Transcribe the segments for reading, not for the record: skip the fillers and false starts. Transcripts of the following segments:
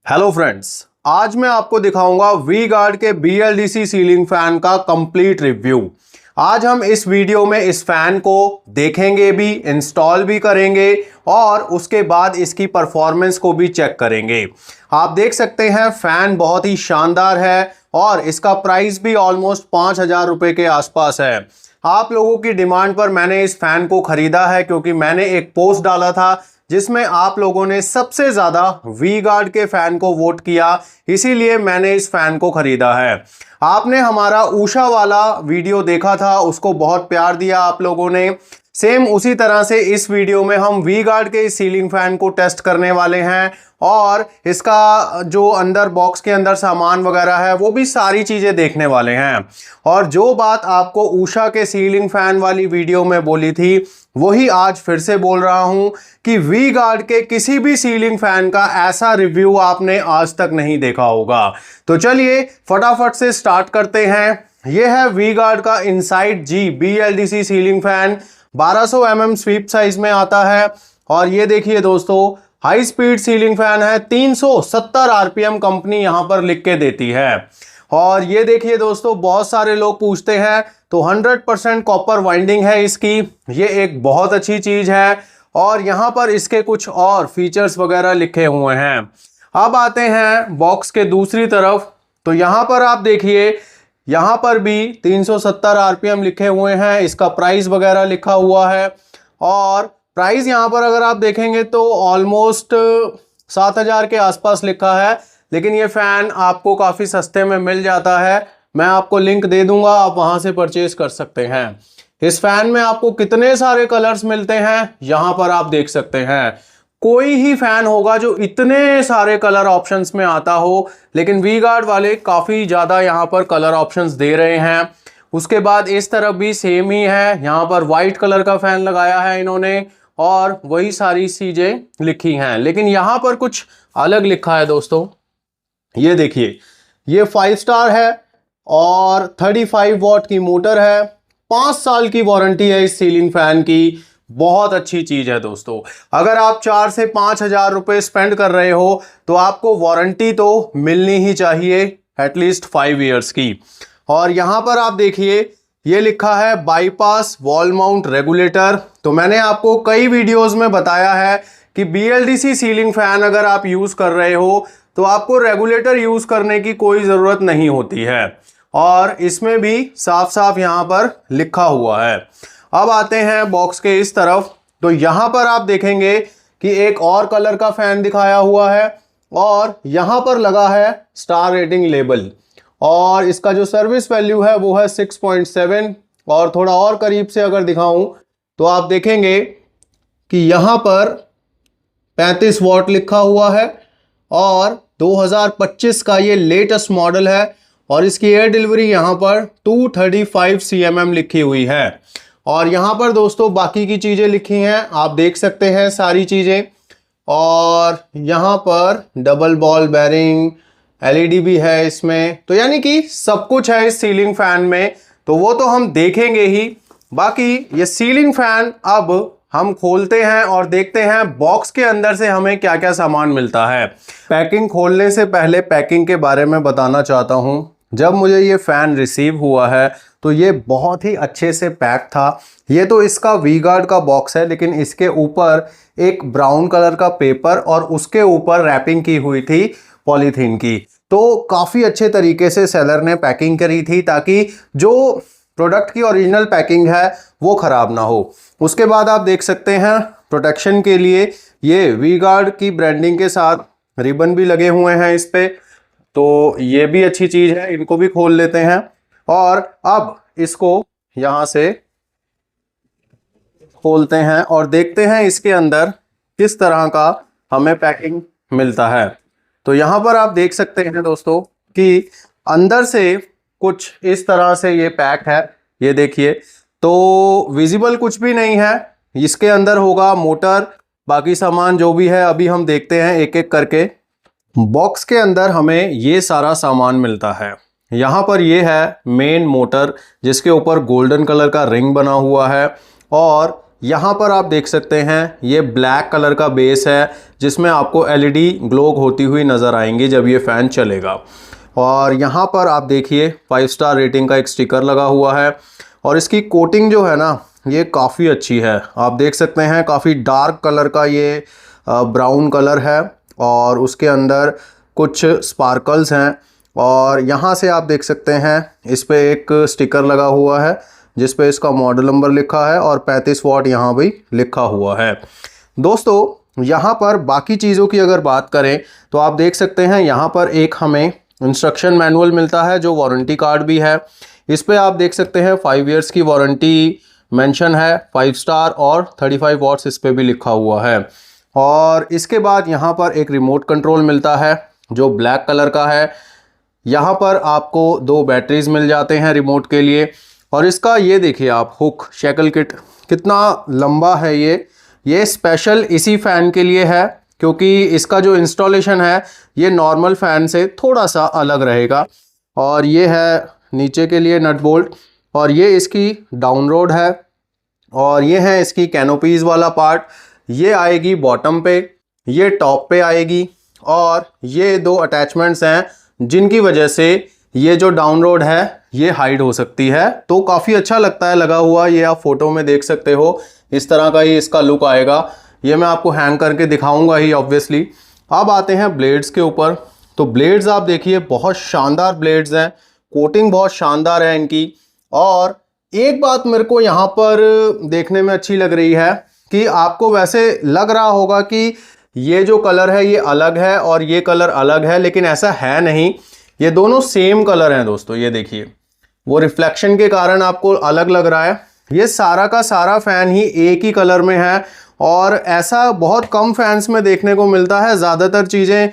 Hello friends, आज मैं आपको दिखाऊंगा वी गार्ड के BLDC सीलिंग फैन का कंप्लीट रिव्यू। आज हम इस वीडियो में इस फैन को देखेंगे भी, इंस्टॉल भी करेंगे और उसके बाद इसकी परफॉर्मेंस को भी चेक करेंगे। आप देख सकते हैं फैन बहुत ही शानदार है और इसका प्राइस भी ऑलमोस्ट 5,000 रुपये के आसपास है। आप लोगों की डिमांड पर मैंने इस फैन को खरीदा है क्योंकि मैंने एक पोस्ट डाला था जिसमें आप लोगों ने सबसे ज़्यादा वी गार्ड के फ़ैन को वोट किया, इसीलिए मैंने इस फ़ैन को ख़रीदा है। आपने हमारा ऊषा वाला वीडियो देखा था, उसको बहुत प्यार दिया आप लोगों ने। सेम उसी तरह से इस वीडियो में हम वी गार्ड के इस सीलिंग फ़ैन को टेस्ट करने वाले हैं और इसका जो अंदर बॉक्स के अंदर सामान वगैरह है वो भी सारी चीज़ें देखने वाले हैं। और जो बात आपको ऊषा के सीलिंग फ़ैन वाली वीडियो में बोली थी वही आज फिर से बोल रहा हूं कि वी गार्ड के किसी भी सीलिंग फैन का ऐसा रिव्यू आपने आज तक नहीं देखा होगा। तो चलिए फटाफट से स्टार्ट करते हैं। यह है वी गार्ड का insight G BLDC ceiling fan. 1200 mm sweep size में आता है और ये देखिए दोस्तों, हाई स्पीड सीलिंग फैन है। 370 RPM कंपनी यहां पर लिख के देती है। और ये देखिए दोस्तों, बहुत सारे लोग पूछते हैं तो 100% कॉपर वाइंडिंग है इसकी, ये एक बहुत अच्छी चीज़ है। और यहाँ पर इसके कुछ और फीचर्स वगैरह लिखे हुए हैं। अब आते हैं बॉक्स के दूसरी तरफ, तो यहाँ पर आप देखिए, यहाँ पर भी 370 RPM लिखे हुए हैं, इसका प्राइस वगैरह लिखा हुआ है। और प्राइस यहाँ पर अगर आप देखेंगे तो ऑलमोस्ट 7,000 के आसपास लिखा है, लेकिन ये फ़ैन आपको काफ़ी सस्ते में मिल जाता है। मैं आपको लिंक दे दूंगा, आप वहां से परचेज कर सकते हैं। इस फैन में आपको कितने सारे कलर्स मिलते हैं यहां पर आप देख सकते हैं। कोई ही फैन होगा जो इतने सारे कलर ऑप्शंस में आता हो, लेकिन वी गार्ड वाले काफ़ी ज़्यादा यहां पर कलर ऑप्शंस दे रहे हैं। उसके बाद इस तरफ भी सेम ही है, यहाँ पर वाइट कलर का फैन लगाया है इन्होंने और वही सारी चीज़ें लिखी हैं, लेकिन यहाँ पर कुछ अलग लिखा है दोस्तों। ये देखिए, ये 5 स्टार है और 35 वॉट की मोटर है। 5 साल की वारंटी है इस सीलिंग फैन की। बहुत अच्छी चीज़ है दोस्तों। अगर आप 4 से 5,000 रुपये स्पेंड कर रहे हो तो आपको वारंटी तो मिलनी ही चाहिए, एटलीस्ट 5 ईयर्स की। और यहाँ पर आप देखिए, ये लिखा है बाईपास वॉल माउंट रेगुलेटर। तो मैंने आपको कई वीडियोज़ में बताया है कि BLDC सीलिंग फैन अगर आप यूज़ कर रहे हो तो आपको रेगुलेटर यूज़ करने की कोई ज़रूरत नहीं होती है, और इसमें भी साफ साफ यहाँ पर लिखा हुआ है। अब आते हैं बॉक्स के इस तरफ, तो यहाँ पर आप देखेंगे कि एक और कलर का फैन दिखाया हुआ है और यहाँ पर लगा है स्टार रेटिंग लेबल, और इसका जो सर्विस वैल्यू है वो है 6.7। और थोड़ा और करीब से अगर दिखाऊं तो आप देखेंगे कि यहाँ पर 35 वॉट लिखा हुआ है और 2025 का ये लेटेस्ट मॉडल है। और इसकी एयर डिलीवरी यहाँ पर 235 cmm लिखी हुई है। और यहाँ पर दोस्तों बाकी की चीज़ें लिखी हैं, आप देख सकते हैं सारी चीज़ें। और यहाँ पर डबल बॉल बेरिंग, LED भी है इसमें, तो यानी कि सब कुछ है इस सीलिंग फैन में। तो वो तो हम देखेंगे ही। बाकी ये सीलिंग फैन अब हम खोलते हैं और देखते हैं बॉक्स के अंदर से हमें क्या क्या सामान मिलता है। पैकिंग खोलने से पहले पैकिंग के बारे में बताना चाहता हूँ। जब मुझे ये फ़ैन रिसीव हुआ है तो ये बहुत ही अच्छे से पैक था। ये तो इसका वी गार्ड का बॉक्स है, लेकिन इसके ऊपर एक ब्राउन कलर का पेपर और उसके ऊपर रैपिंग की हुई थी पॉलीथीन की। तो काफ़ी अच्छे तरीके से सेलर ने पैकिंग करी थी ताकि जो प्रोडक्ट की ओरिजिनल पैकिंग है वो ख़राब ना हो। उसके बाद आप देख सकते हैं प्रोटेक्शन के लिए ये वी गार्ड की ब्रांडिंग के साथ रिबन भी लगे हुए हैं इस पे, तो ये भी अच्छी चीज़ है। इनको भी खोल लेते हैं और अब इसको यहाँ से खोलते हैं और देखते हैं इसके अंदर किस तरह का हमें पैकिंग मिलता है। तो यहाँ पर आप देख सकते हैं दोस्तों कि अंदर से कुछ इस तरह से ये पैक है। ये देखिए, तो विजिबल कुछ भी नहीं है। इसके अंदर होगा मोटर, बाकी सामान जो भी है अभी हम देखते हैं एक एक करके। बॉक्स के अंदर हमें ये सारा सामान मिलता है। यहाँ पर ये है मेन मोटर जिसके ऊपर गोल्डन कलर का रिंग बना हुआ है, और यहाँ पर आप देख सकते हैं ये ब्लैक कलर का बेस है जिसमें आपको एलईडी ग्लो होती हुई नज़र आएंगी जब ये फ़ैन चलेगा। और यहाँ पर आप देखिए 5 स्टार रेटिंग का एक स्टिकर लगा हुआ है और इसकी कोटिंग जो है ना ये काफ़ी अच्छी है। आप देख सकते हैं काफ़ी डार्क कलर का ये ब्राउन कलर है और उसके अंदर कुछ स्पार्कल्स हैं। और यहाँ से आप देख सकते हैं इस पे एक स्टिकर लगा हुआ है जिस पे इसका मॉडल नंबर लिखा है और 35 वाट यहाँ भी लिखा हुआ है। दोस्तों यहाँ पर बाकी चीज़ों की अगर बात करें तो आप देख सकते हैं यहाँ पर एक हमें इंस्ट्रक्शन मैनुअल मिलता है जो वारंटी कार्ड भी है। इस पे आप देख सकते हैं 5 इयर्स की वारंटी मेंशन है, 5 स्टार और 35 वाट्स इस पे भी लिखा हुआ है। और इसके बाद यहाँ पर एक रिमोट कंट्रोल मिलता है जो ब्लैक कलर का है। यहाँ पर आपको 2 बैटरीज मिल जाते हैं रिमोट के लिए। और इसका ये देखिए आप हुक शैकल किट कितना लंबा है ये स्पेशल इसी फ़ैन के लिए है क्योंकि इसका जो इंस्टॉलेशन है ये नॉर्मल फ़ैन से थोड़ा सा अलग रहेगा। और ये है नीचे के लिए नट बोल्ट और ये इसकी डाउन रोड है और ये है इसकी कैनोपीज़ वाला पार्ट। ये आएगी बॉटम पे, ये टॉप पे आएगी और ये 2 अटैचमेंट्स हैं जिनकी वजह से ये जो डाउन रोड है ये हाइड हो सकती है। तो काफ़ी अच्छा लगता है लगा हुआ, ये आप फोटो में देख सकते हो। इस तरह का ही इसका लुक आएगा। ये मैं आपको हैंग करके दिखाऊंगा ही ऑब्वियसली। अब आते हैं ब्लेड्स के ऊपर। तो ब्लेड्स आप देखिए बहुत शानदार ब्लेड्स हैं, कोटिंग बहुत शानदार है इनकी। और एक बात मेरे को यहाँ पर देखने में अच्छी लग रही है कि आपको वैसे लग रहा होगा कि ये जो कलर है ये अलग है और ये कलर अलग है, लेकिन ऐसा है नहीं, ये दोनों सेम कलर हैं दोस्तों। ये देखिए वो रिफ्लेक्शन के कारण आपको अलग लग रहा है, ये सारा का सारा फ़ैन ही एक ही कलर में है। और ऐसा बहुत कम फैंस में देखने को मिलता है, ज़्यादातर चीज़ें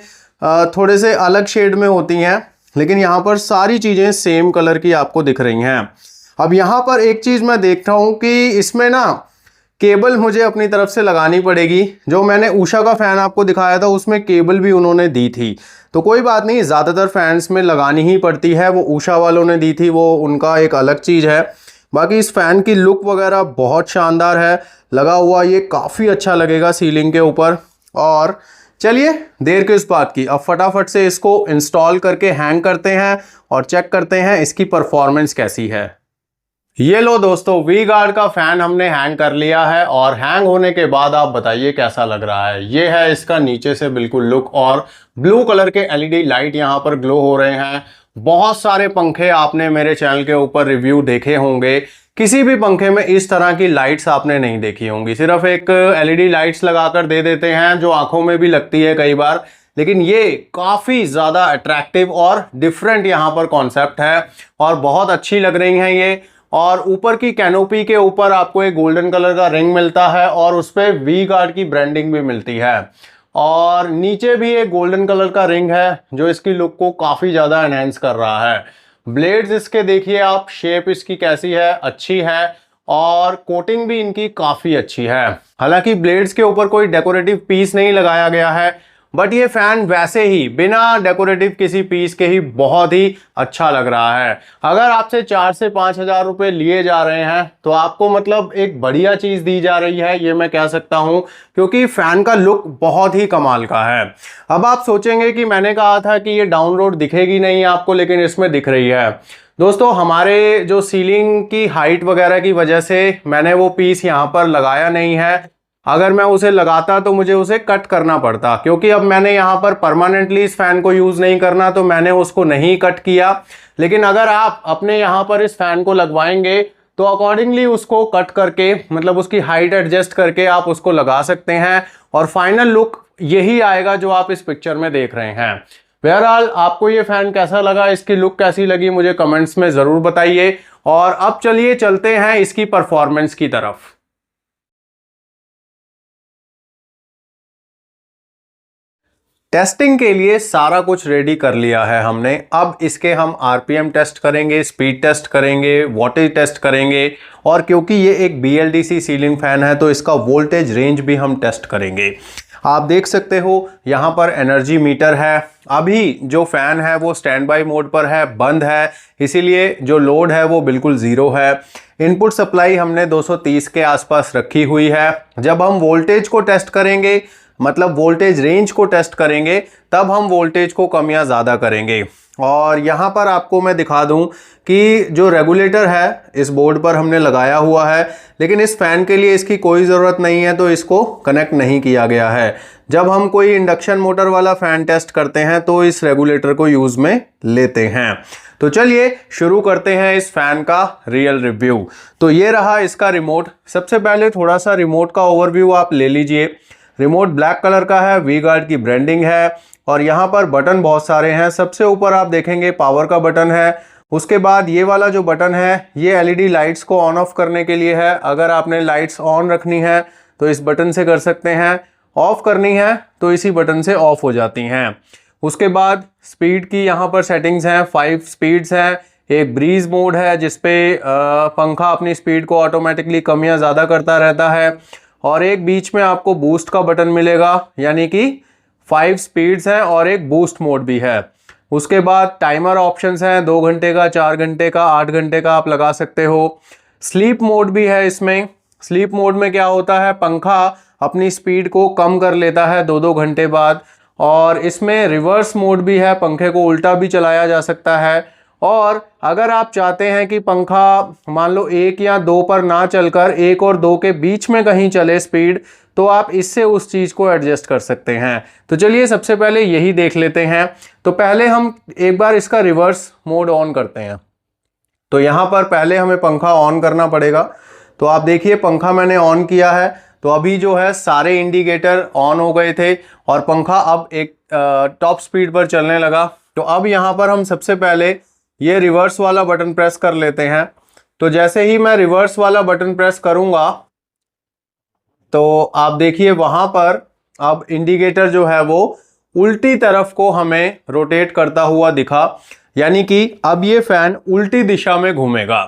थोड़े से अलग शेड में होती हैं, लेकिन यहाँ पर सारी चीज़ें सेम कलर की आपको दिख रही हैं। अब यहाँ पर एक चीज़ मैं देखता हूँ कि इसमें ना केबल मुझे अपनी तरफ से लगानी पड़ेगी। जो मैंने उषा का फ़ैन आपको दिखाया था उसमें केबल भी उन्होंने दी थी, तो कोई बात नहीं, ज़्यादातर फैंस में लगानी ही पड़ती है। वो उषा वालों ने दी थी, वो उनका एक अलग चीज़ है। बाकी इस फ़ैन की लुक वगैरह बहुत शानदार है, लगा हुआ ये काफ़ी अच्छा लगेगा सीलिंग के ऊपर। और चलिए देर किस बात की, अब फटाफट से इसको इंस्टॉल करके हैंग करते हैं और चेक करते हैं इसकी परफॉर्मेंस कैसी है। ये लो दोस्तों, वी गार्ड का फ़ैन हमने हैंग कर लिया है और हैंग होने के बाद आप बताइए कैसा लग रहा है। ये है इसका नीचे से बिल्कुल लुक और ब्लू कलर के एलईडी लाइट यहाँ पर ग्लो हो रहे हैं। बहुत सारे पंखे आपने मेरे चैनल के ऊपर रिव्यू देखे होंगे, किसी भी पंखे में इस तरह की लाइट्स आपने नहीं देखी होंगी। सिर्फ एक एलईडी लाइट्स लगाकर दे देते हैं जो आंखों में भी लगती है कई बार, लेकिन ये काफ़ी ज़्यादा अट्रैक्टिव और डिफरेंट यहाँ पर कॉन्सेप्ट है और बहुत अच्छी लग रही हैं ये। और ऊपर की कैनोपी के ऊपर आपको एक गोल्डन कलर का रिंग मिलता है और उस पर वी गार्ड की ब्रांडिंग भी मिलती है। और नीचे भी एक गोल्डन कलर का रिंग है जो इसकी लुक को काफ़ी ज़्यादा एनहेंस कर रहा है। ब्लेड्स इसके देखिए आप, शेप इसकी कैसी है, अच्छी है और कोटिंग भी इनकी काफ़ी अच्छी है। हालांकि ब्लेड्स के ऊपर कोई डेकोरेटिव पीस नहीं लगाया गया है, बट ये फ़ैन वैसे ही बिना डेकोरेटिव किसी पीस के ही बहुत ही अच्छा लग रहा है। अगर आपसे 4 से 5 हज़ार रुपये लिए जा रहे हैं तो आपको मतलब एक बढ़िया चीज़ दी जा रही है, ये मैं कह सकता हूँ, क्योंकि फ़ैन का लुक बहुत ही कमाल का है। अब आप सोचेंगे कि मैंने कहा था कि ये डाउनलोड दिखेगी नहीं आपको, लेकिन इसमें दिख रही है। दोस्तों हमारे जो सीलिंग की हाइट वगैरह की वजह से मैंने वो पीस यहाँ पर लगाया नहीं है। अगर मैं उसे लगाता तो मुझे उसे कट करना पड़ता, क्योंकि अब मैंने यहाँ पर परमानेंटली इस फ़ैन को यूज़ नहीं करना तो मैंने उसको नहीं कट किया। लेकिन अगर आप अपने यहाँ पर इस फ़ैन को लगवाएंगे तो अकॉर्डिंगली उसको कट करके, मतलब उसकी हाइट एडजस्ट करके आप उसको लगा सकते हैं और फाइनल लुक यही आएगा जो आप इस पिक्चर में देख रहे हैं। बहरहाल आपको ये फ़ैन कैसा लगा, इसकी लुक कैसी लगी, मुझे कमेंट्स में ज़रूर बताइए। और अब चलिए चलते हैं इसकी परफॉर्मेंस की तरफ। टेस्टिंग के लिए सारा कुछ रेडी कर लिया है हमने। अब इसके हम आरपीएम टेस्ट करेंगे, स्पीड टेस्ट करेंगे, वोल्टेज टेस्ट करेंगे और क्योंकि ये एक BLDC सीलिंग फैन है तो इसका वोल्टेज रेंज भी हम टेस्ट करेंगे। आप देख सकते हो यहाँ पर एनर्जी मीटर है। अभी जो फ़ैन है वो स्टैंड बाय मोड पर है, बंद है, इसीलिए जो लोड है वो बिल्कुल ज़ीरो है। इनपुट सप्लाई हमने 230 के आसपास रखी हुई है। जब हम वोल्टेज को टेस्ट करेंगे, मतलब वोल्टेज रेंज को टेस्ट करेंगे, तब हम वोल्टेज को कम या ज़्यादा करेंगे। और यहाँ पर आपको मैं दिखा दूँ कि जो रेगुलेटर है इस बोर्ड पर हमने लगाया हुआ है, लेकिन इस फ़ैन के लिए इसकी कोई ज़रूरत नहीं है, तो इसको कनेक्ट नहीं किया गया है। जब हम कोई इंडक्शन मोटर वाला फ़ैन टेस्ट करते हैं तो इस रेगुलेटर को यूज़ में लेते हैं। तो चलिए शुरू करते हैं इस फ़ैन का रियल रिव्यू। तो ये रहा इसका रिमोट। सबसे पहले थोड़ा सा रिमोट का ओवरव्यू आप ले लीजिए। रिमोट ब्लैक कलर का है, वी गार्ड की ब्रांडिंग है और यहाँ पर बटन बहुत सारे हैं। सबसे ऊपर आप देखेंगे पावर का बटन है। उसके बाद ये वाला जो बटन है ये एलईडी लाइट्स को ऑन ऑफ करने के लिए है। अगर आपने लाइट्स ऑन रखनी है तो इस बटन से कर सकते हैं, ऑफ करनी है तो इसी बटन से ऑफ हो जाती हैं। उसके बाद स्पीड की यहाँ पर सेटिंग्स हैं, 5 स्पीड्स हैं। एक ब्रीज मोड है जिसपे पंखा अपनी स्पीड को ऑटोमेटिकली कम या ज़्यादा करता रहता है। और एक बीच में आपको बूस्ट का बटन मिलेगा, यानी कि 5 स्पीड्स हैं और एक बूस्ट मोड भी है। उसके बाद टाइमर ऑप्शंस हैं, 2 घंटे का, 4 घंटे का, 8 घंटे का आप लगा सकते हो। स्लीप मोड भी है इसमें। स्लीप मोड में क्या होता है, पंखा अपनी स्पीड को कम कर लेता है 2-2 घंटे बाद। और इसमें रिवर्स मोड भी है, पंखे को उल्टा भी चलाया जा सकता है। और अगर आप चाहते हैं कि पंखा मान लो 1 या 2 पर ना चलकर 1 और 2 के बीच में कहीं चले स्पीड, तो आप इससे उस चीज़ को एडजस्ट कर सकते हैं। तो चलिए सबसे पहले यही देख लेते हैं। तो पहले हम एक बार इसका रिवर्स मोड ऑन करते हैं। तो यहाँ पर पहले हमें पंखा ऑन करना पड़ेगा। तो आप देखिए पंखा मैंने ऑन किया है, तो अभी जो है सारे इंडिकेटर ऑन हो गए थे और पंखा अब एक टॉप स्पीड पर चलने लगा। तो अब यहाँ पर हम सबसे पहले ये रिवर्स वाला बटन प्रेस कर लेते हैं। तो जैसे ही मैं रिवर्स वाला बटन प्रेस करूंगा तो आप देखिए वहां पर अब इंडिकेटर जो है वो उल्टी तरफ को हमें रोटेट करता हुआ दिखा, यानी कि अब ये फैन उल्टी दिशा में घूमेगा।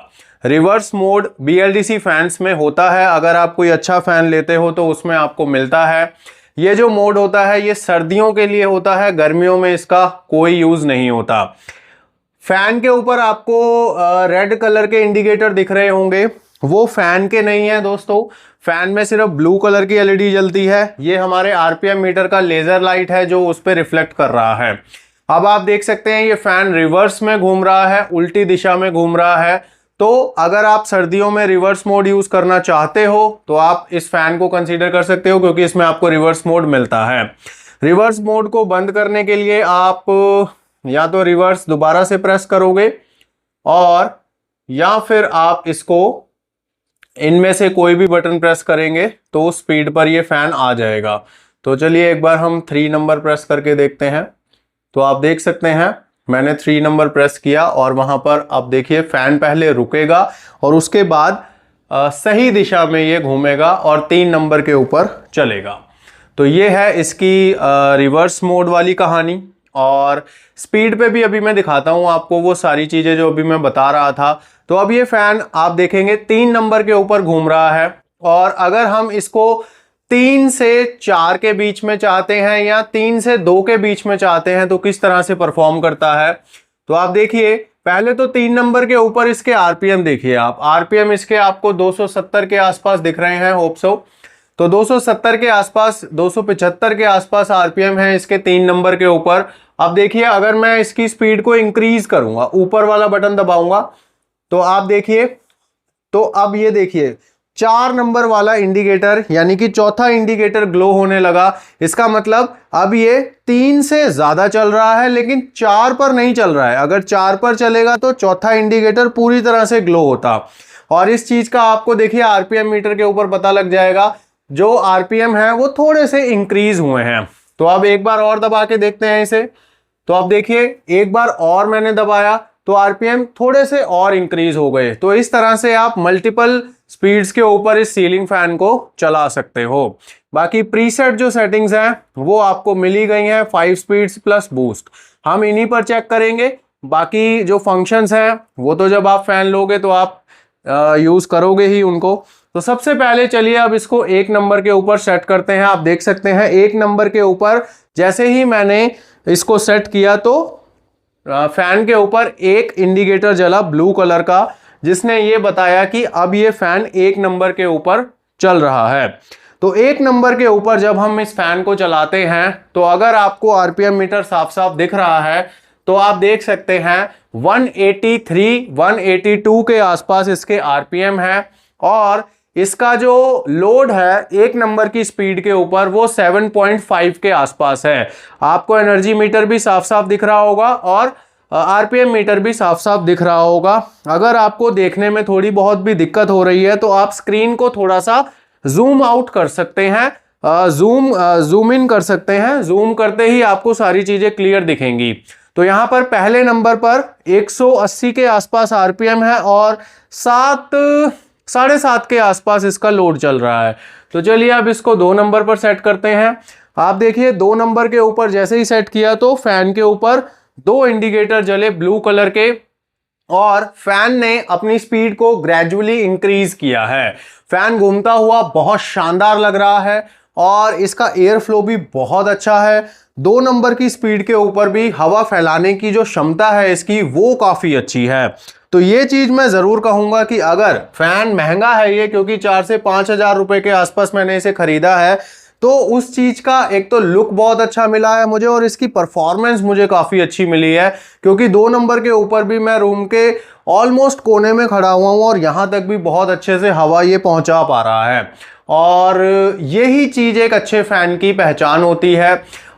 रिवर्स मोड BLDC फैंस में होता है, अगर आप कोई अच्छा फैन लेते हो तो उसमें आपको मिलता है। ये जो मोड होता है ये सर्दियों के लिए होता है, गर्मियों में इसका कोई यूज नहीं होता। फैन के ऊपर आपको रेड कलर के इंडिकेटर दिख रहे होंगे, वो फैन के नहीं है दोस्तों। फैन में सिर्फ ब्लू कलर की LED जलती है। ये हमारे RPM मीटर का लेजर लाइट है जो उस पर रिफ्लेक्ट कर रहा है। अब आप देख सकते हैं ये फैन रिवर्स में घूम रहा है, उल्टी दिशा में घूम रहा है। तो अगर आप सर्दियों में रिवर्स मोड यूज करना चाहते हो तो आप इस फैन को कंसीडर कर सकते हो, क्योंकि इसमें आपको रिवर्स मोड मिलता है। रिवर्स मोड को बंद करने के लिए आप या तो रिवर्स दोबारा से प्रेस करोगे और या फिर आप इसको इनमें से कोई भी बटन प्रेस करेंगे तो उस स्पीड पर ये फैन आ जाएगा। तो चलिए एक बार हम 3 नंबर प्रेस करके देखते हैं। तो आप देख सकते हैं मैंने 3 नंबर प्रेस किया और वहां पर आप देखिए फैन पहले रुकेगा और उसके बाद सही दिशा में ये घूमेगा और 3 नंबर के ऊपर चलेगा। तो ये है इसकी रिवर्स मोड वाली कहानी। और स्पीड पे भी अभी मैं दिखाता हूं आपको वो सारी चीजें जो अभी मैं बता रहा था। तो अब ये फैन आप देखेंगे 3 नंबर के ऊपर घूम रहा है। और अगर हम इसको 3 से 4 के बीच में चाहते हैं या 3 से 2 के बीच में चाहते हैं तो किस तरह से परफॉर्म करता है, तो आप देखिए पहले तो 3 नंबर के ऊपर इसके RPM देखिए आप। RPM इसके आपको 270 के आसपास दिख रहे हैं, होप सो। तो 270 के आसपास, 275 के आसपास RPM है इसके 3 नंबर के ऊपर। अब देखिए अगर मैं इसकी स्पीड को इंक्रीज करूंगा, ऊपर वाला बटन दबाऊंगा, तो आप देखिए, तो अब ये देखिए 4 नंबर वाला इंडिकेटर यानी कि चौथा इंडिकेटर ग्लो होने लगा। इसका मतलब अब ये 3 से ज्यादा चल रहा है लेकिन 4 पर नहीं चल रहा है। अगर 4 पर चलेगा तो चौथा इंडिकेटर पूरी तरह से ग्लो होता। और इस चीज का आपको देखिए RPM मीटर के ऊपर पता लग जाएगा, जो RPM है वो थोड़े से इंक्रीज हुए हैं। तो अब एक बार और दबा के देखते हैं इसे। तो अब देखिए एक बार और मैंने दबाया तो RPM थोड़े से और इंक्रीज हो गए। तो इस तरह से आप मल्टीपल स्पीड्स के ऊपर इस सीलिंग फैन को चला सकते हो। बाकी प्रीसेट जो सेटिंग्स हैं वो आपको मिली गई हैं, 5 स्पीड्स प्लस बूस्ट। हम इन्हीं पर चेक करेंगे। बाकी जो फंक्शंस हैं वो तो जब आप फैन लोगे तो आप यूज करोगे ही उनको। तो सबसे पहले चलिए अब इसको 1 नंबर के ऊपर सेट करते हैं। आप देख सकते हैं 1 नंबर के ऊपर जैसे ही मैंने इसको सेट किया तो फैन के ऊपर एक इंडिकेटर जला ब्लू कलर का, जिसने ये बताया कि अब ये फैन 1 नंबर के ऊपर चल रहा है। तो 1 नंबर के ऊपर जब हम इस फैन को चलाते हैं तो अगर आपको आरपीएम मीटर साफ साफ दिख रहा है तो आप देख सकते हैं 183 182 के आसपास इसके आरपीएम है, और इसका जो लोड है 1 नंबर की स्पीड के ऊपर वो 7.5 के आसपास है। आपको एनर्जी मीटर भी साफ साफ दिख रहा होगा और आरपीएम मीटर भी साफ साफ दिख रहा होगा। अगर आपको देखने में थोड़ी बहुत भी दिक्कत हो रही है तो आप स्क्रीन को थोड़ा सा जूम आउट कर सकते हैं, जूम इन कर सकते हैं। जूम करते ही आपको सारी चीजें क्लियर दिखेंगी। तो यहां पर पहले नंबर पर 180 के आसपास आरपीएम है और 7.5 के आसपास इसका लोड चल रहा है। तो चलिए अब इसको 2 नंबर पर सेट करते हैं। आप देखिए 2 नंबर के ऊपर जैसे ही सेट किया तो फैन के ऊपर 2 इंडिकेटर जले ब्लू कलर के, और फैन ने अपनी स्पीड को ग्रेजुअली इंक्रीज किया है। फैन घूमता हुआ बहुत शानदार लग रहा है और इसका एयर फ्लो भी बहुत अच्छा है। 2 नंबर की स्पीड के ऊपर भी हवा फैलाने की जो क्षमता है इसकी वो काफी अच्छी है। तो ये चीज मैं जरूर कहूंगा कि अगर फैन महंगा है ये, क्योंकि 4 से 5 हजार रुपए के आसपास मैंने इसे खरीदा है, तो उस चीज का एक तो लुक बहुत अच्छा मिला है मुझे और इसकी परफॉर्मेंस मुझे काफी अच्छी मिली है, क्योंकि 2 नंबर के ऊपर भी मैं रूम के ऑलमोस्ट कोने में खड़ा हुआ हूं और यहां तक भी बहुत अच्छे से हवा ये पहुंचा पा रहा है, और यही चीज एक अच्छे फैन की पहचान होती है।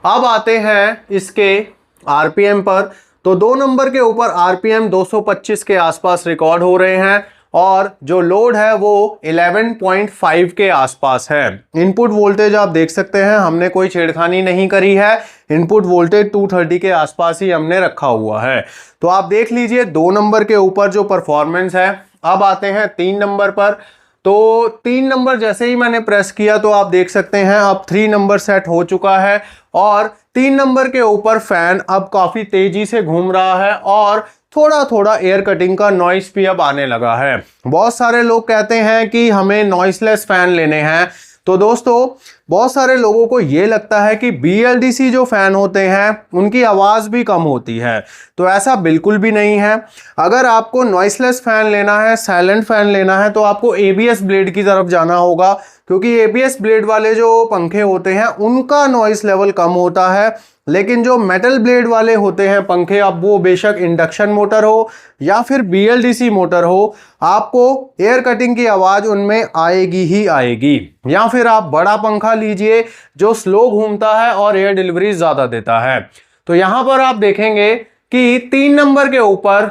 अब आते हैं इसके आरपीएम पर। तो 2 नंबर के ऊपर आरपीएम 225 के आसपास रिकॉर्ड हो रहे हैं और जो लोड है वो 11.5 के आसपास है। इनपुट वोल्टेज आप देख सकते हैं, हमने कोई छेड़खानी नहीं करी है। इनपुट वोल्टेज 230 के आसपास ही हमने रखा हुआ है। तो आप देख लीजिए 2 नंबर के ऊपर जो परफॉर्मेंस है। अब आते हैं 3 नंबर पर। तो 3 नंबर जैसे ही मैंने प्रेस किया तो आप देख सकते हैं अब 3 नंबर सेट हो चुका है और 3 नंबर के ऊपर फैन अब काफी तेजी से घूम रहा है और थोड़ा थोड़ा एयर कटिंग का नॉइस भी अब आने लगा है। बहुत सारे लोग कहते हैं कि हमें नॉइसलेस फैन लेने हैं। तो दोस्तों बहुत सारे लोगों को ये लगता है कि BLDC जो फैन होते हैं उनकी आवाज़ भी कम होती है, तो ऐसा बिल्कुल भी नहीं है। अगर आपको नॉइसलेस फैन लेना है, साइलेंट फैन लेना है, तो आपको ABS ब्लेड की तरफ जाना होगा, क्योंकि ABS ब्लेड वाले जो पंखे होते हैं उनका नॉइस लेवल कम होता है। लेकिन जो मेटल ब्लेड वाले होते हैं पंखे, अब वो बेशक इंडक्शन मोटर हो या फिर BLDC मोटर हो, आपको एयर कटिंग की आवाज़ उनमें आएगी ही आएगी। या फिर आप बड़ा पंखा लीजिए जो स्लो घूमता है और एयर डिलीवरी ज़्यादा देता है। तो यहाँ पर आप देखेंगे कि 3 नंबर के ऊपर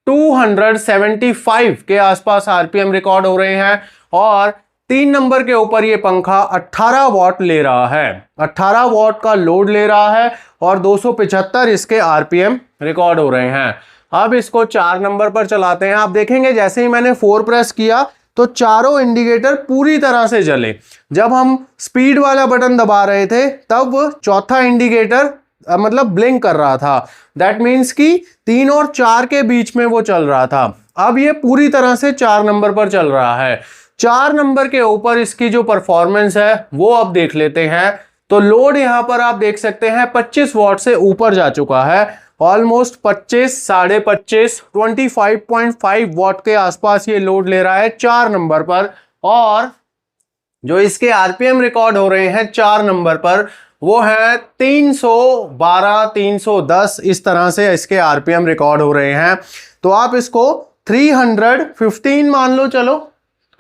275 के आसपास आरपीएम रिकॉर्ड हो रहे हैं और 3 नंबर के ऊपर ये पंखा 18 वॉट ले रहा है, 18 वॉट का लोड ले रहा है और 275 इसके आरपीएम रिकॉर्ड हो रहे हैं। अब इसको 4 नंबर पर चलाते हैं। आप देखेंगे जैसे ही मैंने 4 प्रेस किया तो चारों इंडिकेटर पूरी तरह से जले। जब हम स्पीड वाला बटन दबा रहे थे तब चौथा इंडिकेटर मतलब ब्लिंक कर रहा था। दैट मीन्स कि 3 और 4 के बीच में वो चल रहा था। अब ये पूरी तरह से 4 नंबर पर चल रहा है। 4 नंबर के ऊपर इसकी जो परफॉर्मेंस है वो अब देख लेते हैं। तो लोड यहां पर आप देख सकते हैं 25 वॉट से ऊपर जा चुका है, ऑलमोस्ट 25, 25.5, 25.5 वॉट के आसपास ये लोड ले रहा है 4 नंबर पर। और जो इसके आरपीएम रिकॉर्ड हो रहे हैं 4 नंबर पर वो है 312, 310, इस तरह से इसके आरपीएम रिकॉर्ड हो रहे हैं। तो आप इसको 315 मान लो, चलो,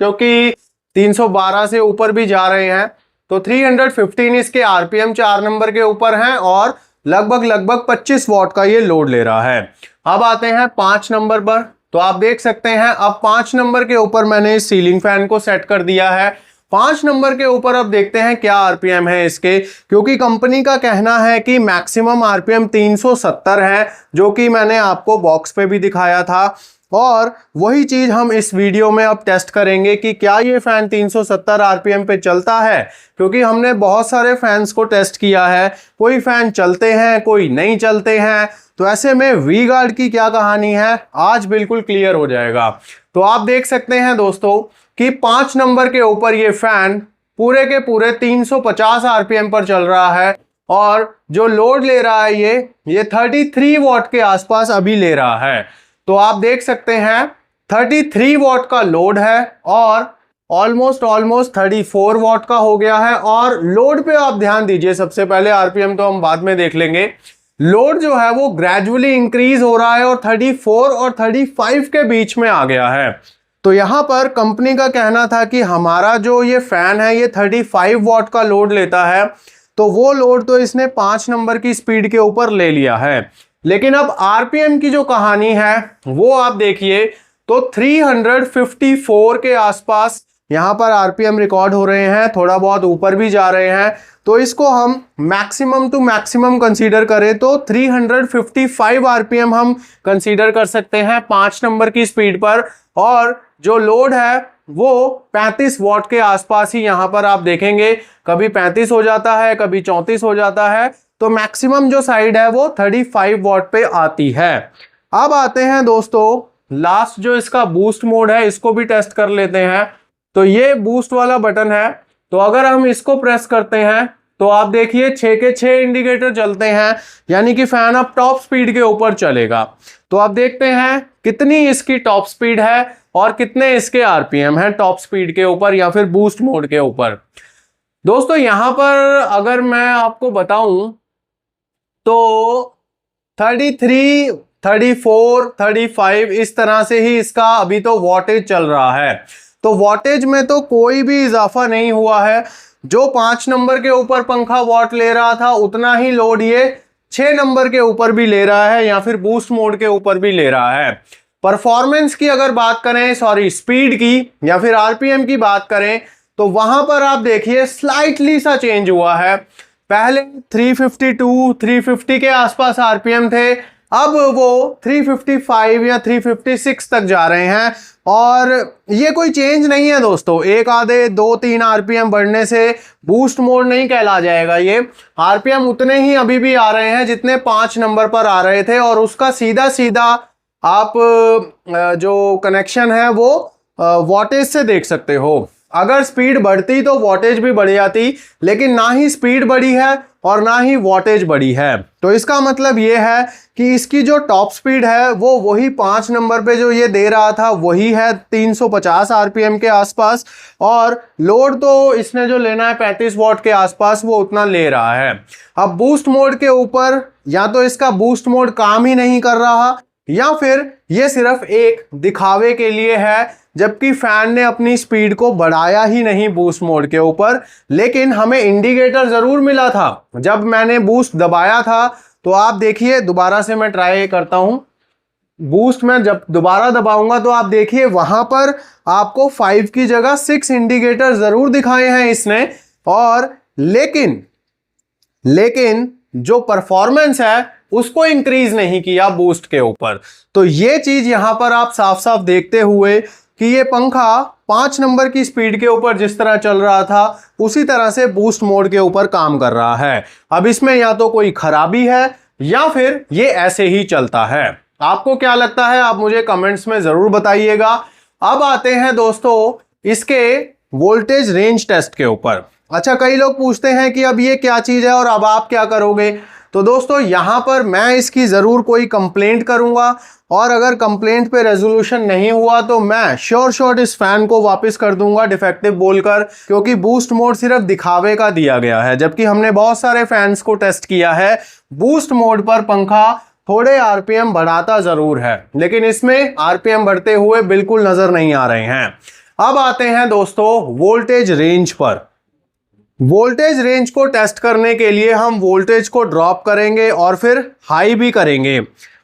क्योंकि 312 से ऊपर भी जा रहे हैं, तो 315 इसके आरपीएम 4 नंबर के ऊपर हैं और लगभग 25 वॉट का ये लोड ले रहा है। अब आते हैं 5 नंबर पर। तो आप देख सकते हैं अब 5 नंबर के ऊपर मैंने इस सीलिंग फैन को सेट कर दिया है। 5 नंबर के ऊपर अब देखते हैं क्या आरपीएम है इसके, क्योंकि कंपनी का कहना है कि मैक्सिमम आरपीएम 370 है, जो कि मैंने आपको बॉक्स पे भी दिखाया था। और वही चीज हम इस वीडियो में अब टेस्ट करेंगे कि क्या ये फैन 370 आरपीएम पे चलता है, क्योंकि हमने बहुत सारे फैंस को टेस्ट किया है, कोई फैन चलते हैं कोई नहीं चलते हैं। तो ऐसे में वी गार्ड की क्या कहानी है आज बिल्कुल क्लियर हो जाएगा। तो आप देख सकते हैं दोस्तों कि 5 नंबर के ऊपर ये फैन पूरे के पूरे 350 आरपीएम पर चल रहा है और जो लोड ले रहा है ये 33 वॉट के आसपास अभी ले रहा है। तो आप देख सकते हैं 33 वॉट का लोड है और ऑलमोस्ट 34 वॉट का हो गया है। और लोड पे आप ध्यान दीजिए, सबसे पहले आरपीएम तो हम बाद में देख लेंगे। लोड जो है वो ग्रेजुअली इंक्रीज हो रहा है और 34 और 35 के बीच में आ गया है। तो यहां पर कंपनी का कहना था कि हमारा जो ये फैन है ये 35 वॉट का लोड लेता है, तो वो लोड तो इसने 5 नंबर की स्पीड के ऊपर ले लिया है। लेकिन अब आरपीएम की जो कहानी है वो आप देखिए तो 354 के आसपास यहां पर आरपीएम रिकॉर्ड हो रहे हैं, थोड़ा बहुत ऊपर भी जा रहे हैं। तो इसको हम मैक्सिमम टू मैक्सिमम कंसीडर करें तो 355 आरपीएम हम कंसीडर कर सकते हैं 5 नंबर की स्पीड पर। और जो लोड है वो 35 वॉट के आसपास ही यहां पर आप देखेंगे, कभी 35 हो जाता है, कभी 34 हो जाता है। तो मैक्सिमम जो साइड है वो 35 वॉट पे आती है। अब आते हैं दोस्तों लास्ट जो इसका बूस्ट मोड है, इसको भी टेस्ट कर लेते हैं। तो ये बूस्ट वाला बटन है, तो अगर हम इसको प्रेस करते हैं तो आप देखिए 6 के 6 इंडिकेटर चलते हैं, यानी कि फैन अब टॉप स्पीड के ऊपर चलेगा। तो आप देखते हैं कितनी इसकी टॉप स्पीड है और कितने इसके आरपीएम है टॉप स्पीड के ऊपर या फिर बूस्ट मोड के ऊपर। दोस्तों यहां पर अगर मैं आपको बताऊं तो 33, 34, 35 इस तरह से ही इसका अभी तो वॉटेज चल रहा है। तो वॉटेज में तो कोई भी इजाफा नहीं हुआ है। जो 5 नंबर के ऊपर पंखा वॉट ले रहा था उतना ही लोड ये 6 नंबर के ऊपर भी ले रहा है या फिर बूस्ट मोड के ऊपर भी ले रहा है। परफॉर्मेंस की अगर बात करें, सॉरी स्पीड की या फिर आरपीएम की बात करें, तो वहां पर आप देखिए स्लाइटली सा चेंज हुआ है। पहले 352, 350 के आसपास आरपीएम थे, अब वो 355 या 356 तक जा रहे हैं। और ये कोई चेंज नहीं है दोस्तों, एक आधे 2-3 आरपीएम बढ़ने से बूस्ट मोड नहीं कहला जाएगा। ये आरपीएम उतने ही अभी भी आ रहे हैं जितने 5 नंबर पर आ रहे थे। और उसका सीधा सीधा आप जो कनेक्शन है वो वॉटेज से देख सकते हो। अगर स्पीड बढ़ती तो वॉटेज भी बढ़ जाती, लेकिन ना ही स्पीड बढ़ी है और ना ही वॉटेज बढ़ी है। तो इसका मतलब ये है कि इसकी जो टॉप स्पीड है वो वही 5 नंबर पे जो ये दे रहा था वही है 350 आरपीएम के आसपास। और लोड तो इसने जो लेना है 35 वॉट के आसपास वो उतना ले रहा है। अब बूस्ट मोड के ऊपर या तो इसका बूस्ट मोड काम ही नहीं कर रहा या फिर ये सिर्फ एक दिखावे के लिए है, जबकि फैन ने अपनी स्पीड को बढ़ाया ही नहीं बूस्ट मोड के ऊपर। लेकिन हमें इंडिकेटर जरूर मिला था जब मैंने बूस्ट दबाया था। तो आप देखिए, दोबारा से मैं ट्राई करता हूं, बूस्ट में जब दोबारा दबाऊंगा तो आप देखिए वहां पर आपको 5 की जगह 6 इंडिकेटर जरूर दिखाए हैं इसने। और लेकिन जो परफॉर्मेंस है उसको इंक्रीज नहीं किया बूस्ट के ऊपर। तो ये चीज यहां पर आप साफ साफ देखते हुए कि ये पंखा 5 नंबर की स्पीड के ऊपर जिस तरह चल रहा था उसी तरह से बूस्ट मोड के ऊपर काम कर रहा है। अब इसमें या तो कोई खराबी है या फिर ये ऐसे ही चलता है। आपको क्या लगता है आप मुझे कमेंट्स में जरूर बताइएगा। अब आते हैं दोस्तों इसके वोल्टेज रेंज टेस्ट के ऊपर। अच्छा, कई लोग पूछते हैं कि अब ये क्या चीज है और अब आप क्या करोगे। तो दोस्तों यहां पर मैं इसकी जरूर कोई कंप्लेंट करूंगा और अगर कंप्लेंट पे रेजोल्यूशन नहीं हुआ तो मैं श्योर इस फैन को वापस कर दूंगा डिफेक्टिव बोलकर, क्योंकि बूस्ट मोड सिर्फ दिखावे का दिया गया है। जबकि हमने बहुत सारे फैंस को टेस्ट किया है, बूस्ट मोड पर पंखा थोड़े आरपीएम बढ़ाता जरूर है, लेकिन इसमें आरपीएम बढ़ते हुए बिल्कुल नजर नहीं आ रहे हैं। अब आते हैं दोस्तों वोल्टेज रेंज पर। वोल्टेज रेंज को टेस्ट करने के लिए हम वोल्टेज को ड्रॉप करेंगे और फिर हाई भी करेंगे।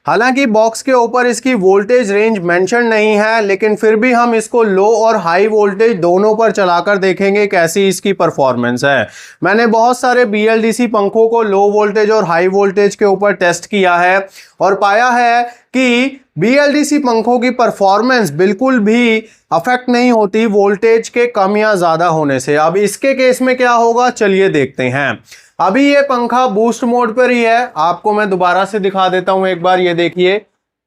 हालांकि बॉक्स के ऊपर इसकी वोल्टेज रेंज मेंशन नहीं है, लेकिन फिर भी हम इसको लो और हाई वोल्टेज दोनों पर चलाकर देखेंगे कैसी इसकी परफॉर्मेंस है। मैंने बहुत सारे BLDC पंखों को लो वोल्टेज और हाई वोल्टेज के ऊपर टेस्ट किया है और पाया है कि BLDC पंखों की परफॉर्मेंस बिल्कुल भी अफेक्ट नहीं होती वोल्टेज के कम या ज़्यादा होने से। अब इसके केस में क्या होगा चलिए देखते हैं। अभी ये पंखा बूस्ट मोड पर ही है, आपको मैं दोबारा से दिखा देता हूं एक बार। ये देखिए,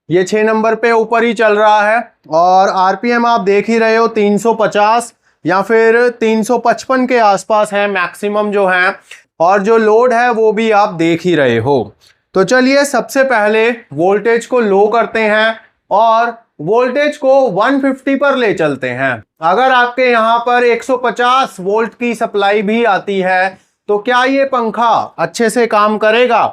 ये 6 नंबर पे ऊपर ही चल रहा है और आरपीएम आप देख ही रहे हो 350 या फिर 355 के आसपास है मैक्सिमम जो है, और जो लोड है वो भी आप देख ही रहे हो। तो चलिए सबसे पहले वोल्टेज को लो करते हैं और वोल्टेज को 150 पर ले चलते हैं। अगर आपके यहाँ पर 150 वोल्ट की सप्लाई भी आती है तो क्या ये पंखा अच्छे से काम करेगा?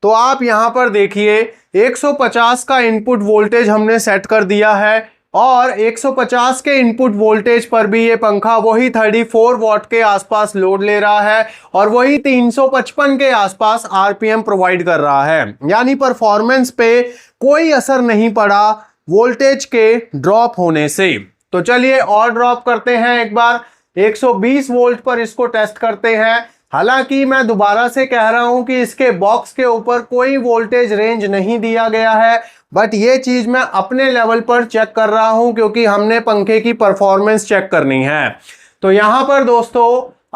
तो आप यहाँ पर देखिए 150 का इनपुट वोल्टेज हमने सेट कर दिया है और 150 के इनपुट वोल्टेज पर भी ये पंखा वही 34 वॉट के आसपास लोड ले रहा है और वही 355 के आसपास आरपीएम प्रोवाइड कर रहा है। यानी परफॉर्मेंस पे कोई असर नहीं पड़ा वोल्टेज के ड्रॉप होने से। तो चलिए और ड्रॉप करते हैं, एक बार 120 वोल्ट पर इसको टेस्ट करते हैं। हालांकि मैं दोबारा से कह रहा हूं कि इसके बॉक्स के ऊपर कोई वोल्टेज रेंज नहीं दिया गया है, बट ये चीज मैं अपने लेवल पर चेक कर रहा हूं क्योंकि हमने पंखे की परफॉर्मेंस चेक करनी है। तो यहां पर दोस्तों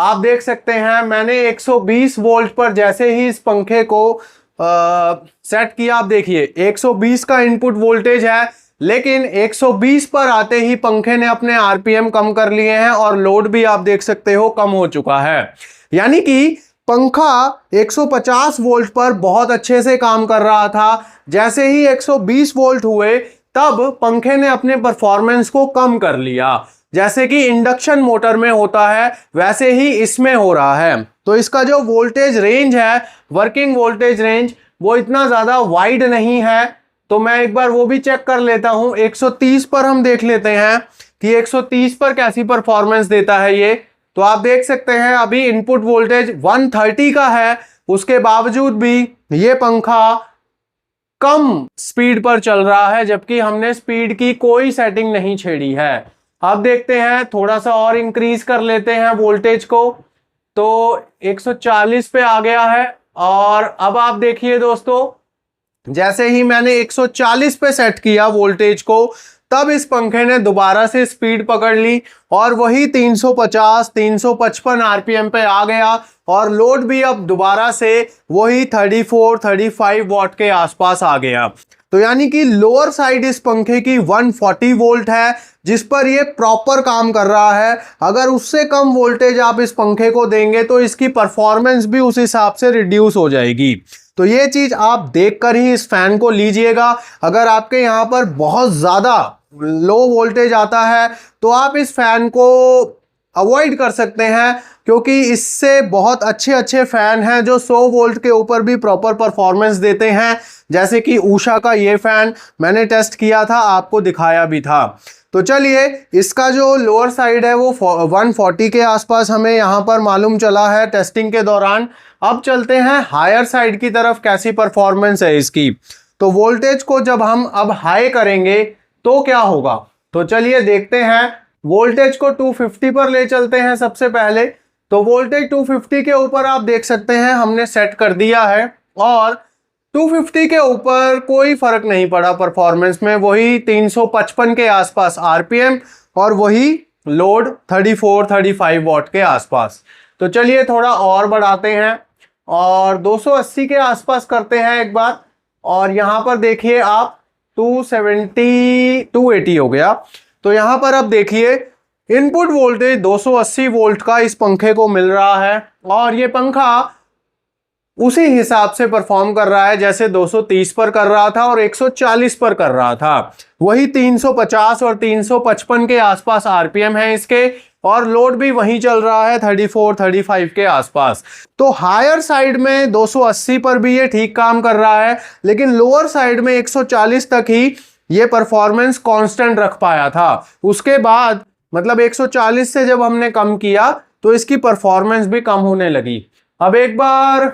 आप देख सकते हैं मैंने 120 वोल्ट पर जैसे ही इस पंखे को सेट किया, आप देखिए 120 का इनपुट वोल्टेज है, लेकिन 120 पर आते ही पंखे ने अपने आरपीएम कम कर लिए हैं और लोड भी आप देख सकते हो कम हो चुका है। यानी कि पंखा 150 वोल्ट पर बहुत अच्छे से काम कर रहा था, जैसे ही 120 वोल्ट हुए तब पंखे ने अपने परफॉर्मेंस को कम कर लिया। जैसे कि इंडक्शन मोटर में होता है वैसे ही इसमें हो रहा है। तो इसका जो वोल्टेज रेंज है, वर्किंग वोल्टेज रेंज, वो इतना ज़्यादा वाइड नहीं है। तो मैं एक बार वो भी चेक कर लेता हूं। 130 पर हम देख लेते हैं कि 130 पर कैसी परफॉर्मेंस देता है ये। तो आप देख सकते हैं अभी इनपुट वोल्टेज 130 का है, उसके बावजूद भी ये पंखा कम स्पीड पर चल रहा है, जबकि हमने स्पीड की कोई सेटिंग नहीं छेड़ी है। अब देखते हैं, थोड़ा सा और इंक्रीज कर लेते हैं वोल्टेज को। तो 140 पे आ गया है और अब आप देखिए दोस्तों, जैसे ही मैंने 140 पे सेट किया वोल्टेज को, तब इस पंखे ने दोबारा से स्पीड पकड़ ली और वही 350 355 आरपीएम पे आ गया और लोड भी अब दोबारा से वही 34-35 वॉट के आसपास आ गया। तो यानी कि लोअर साइड इस पंखे की 140 वोल्ट है, जिस पर ये प्रॉपर काम कर रहा है। अगर उससे कम वोल्टेज आप इस पंखे को देंगे तो इसकी परफॉर्मेंस भी उस हिसाब से रिड्यूस हो जाएगी। तो ये चीज आप देखकर ही इस फैन को लीजिएगा। अगर आपके यहाँ पर बहुत ज़्यादा लो वोल्टेज आता है तो आप इस फैन को अवॉइड कर सकते हैं, क्योंकि इससे बहुत अच्छे अच्छे फैन हैं जो 100 वोल्ट के ऊपर भी प्रॉपर परफॉर्मेंस देते हैं। जैसे कि उषा का ये फैन मैंने टेस्ट किया था, आपको दिखाया भी था। तो चलिए, इसका जो लोअर साइड है वो 140 के आसपास हमें यहाँ पर मालूम चला है टेस्टिंग के दौरान। अब चलते हैं हायर साइड की तरफ, कैसी परफॉर्मेंस है इसकी। तो वोल्टेज को जब हम अब हाई करेंगे तो क्या होगा, तो चलिए देखते हैं। वोल्टेज को 250 पर ले चलते हैं सबसे पहले। तो वोल्टेज 250 के ऊपर आप देख सकते हैं हमने सेट कर दिया है और 250 के ऊपर कोई फर्क नहीं पड़ा परफॉर्मेंस में, वही 355 के आसपास आरपीएम और वही लोड 34-35 वॉट के आसपास। तो चलिए थोड़ा और बढ़ाते हैं और 280 के आसपास करते हैं एक बार। और यहाँ पर देखिए आप 280 हो गया। तो यहाँ पर अब देखिए इनपुट वोल्टेज 280 वोल्ट का इस पंखे को मिल रहा है और ये पंखा उसी हिसाब से परफॉर्म कर रहा है जैसे 230 पर कर रहा था और 140 पर कर रहा था। वही 350 और 355 के आसपास आरपीएम है इसके और लोड भी वहीं चल रहा है 34-35 के आसपास। तो हायर साइड में 280 पर भी ये ठीक काम कर रहा है, लेकिन लोअर साइड में 140 तक ही ये परफॉर्मेंस कांस्टेंट रख पाया था। उसके बाद मतलब 140 से जब हमने कम किया तो इसकी परफॉर्मेंस भी कम होने लगी। अब एक बार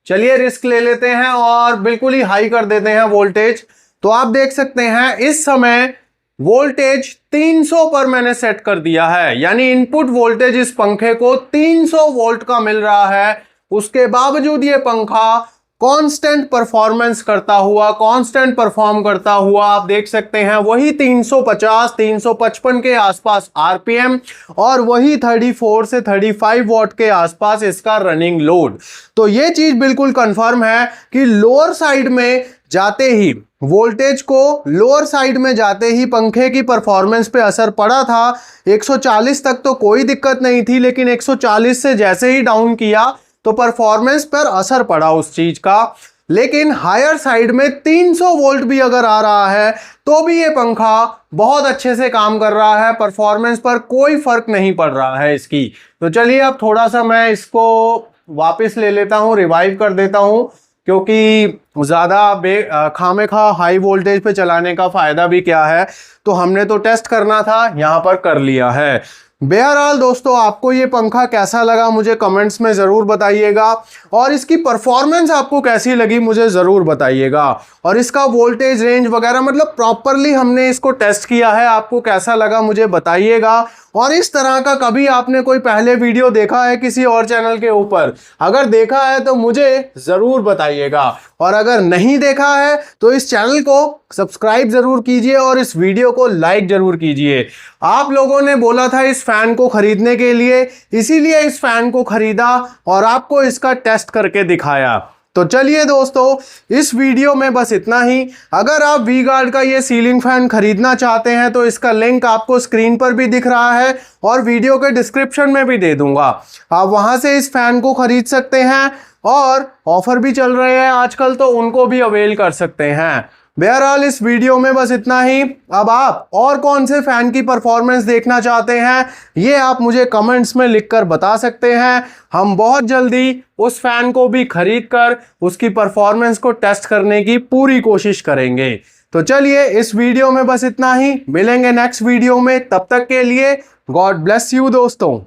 चलिए रिस्क ले लेते हैं और बिल्कुल ही हाई कर देते हैं वोल्टेज। तो आप देख सकते हैं इस समय वोल्टेज 300 पर मैंने सेट कर दिया है, यानी इनपुट वोल्टेज इस पंखे को 300 वोल्ट का मिल रहा है। उसके बावजूद ये पंखा कांस्टेंट परफॉर्मेंस करता हुआ, कांस्टेंट परफॉर्म करता हुआ आप देख सकते हैं वही 350-355 के आसपास आरपीएम और वही 34 से 35 वॉट के आसपास इसका रनिंग लोड। तो ये चीज बिल्कुल कंफर्म है कि लोअर साइड में जाते ही वोल्टेज को लोअर साइड में जाते ही पंखे की परफॉर्मेंस पे असर पड़ा था। 140 तक तो कोई दिक्कत नहीं थी, लेकिन 140 से जैसे ही डाउन किया तो परफॉर्मेंस पर असर पड़ा उस चीज का। लेकिन हायर साइड में 300 वोल्ट भी अगर आ रहा है तो भी ये पंखा बहुत अच्छे से काम कर रहा है, परफॉर्मेंस पर कोई फर्क नहीं पड़ रहा है इसकी। तो चलिए अब थोड़ा सा मैं इसको वापस ले लेता हूँ, रिवाइव कर देता हूँ, क्योंकि ज़्यादा खामेखा हाई वोल्टेज पे चलाने का फ़ायदा भी क्या है। तो हमने तो टेस्ट करना था, यहाँ पर कर लिया है। बहरहाल दोस्तों, आपको ये पंखा कैसा लगा मुझे कमेंट्स में ज़रूर बताइएगा, और इसकी परफॉर्मेंस आपको कैसी लगी मुझे ज़रूर बताइएगा, और इसका वोल्टेज रेंज वगैरह मतलब प्रॉपरली हमने इसको टेस्ट किया है, आपको कैसा लगा मुझे बताइएगा। और इस तरह का कभी आपने कोई पहले वीडियो देखा है किसी और चैनल के ऊपर? अगर देखा है तो मुझे ज़रूर बताइएगा, और अगर नहीं देखा है तो इस चैनल को सब्सक्राइब ज़रूर कीजिए और इस वीडियो को लाइक ज़रूर कीजिए। आप लोगों ने बोला था इस फैन को खरीदने के लिए, इसीलिए इस फैन को खरीदा और आपको इसका टेस्ट करके दिखाया। तो चलिए दोस्तों, इस वीडियो में बस इतना ही। अगर आप वी गार्ड का ये सीलिंग फैन खरीदना चाहते हैं तो इसका लिंक आपको स्क्रीन पर भी दिख रहा है और वीडियो के डिस्क्रिप्शन में भी दे दूंगा। आप वहां से इस फैन को खरीद सकते हैं, और ऑफर भी चल रहे हैं आजकल, तो उनको भी अवेल कर सकते हैं। बहरहाल इस वीडियो में बस इतना ही। अब आप और कौन से फैन की परफॉर्मेंस देखना चाहते हैं ये आप मुझे कमेंट्स में लिखकर बता सकते हैं। हम बहुत जल्दी उस फैन को भी खरीद कर उसकी परफॉर्मेंस को टेस्ट करने की पूरी कोशिश करेंगे। तो चलिए इस वीडियो में बस इतना ही, मिलेंगे नेक्स्ट वीडियो में, तब तक के लिए गॉड ब्लेस यू दोस्तों।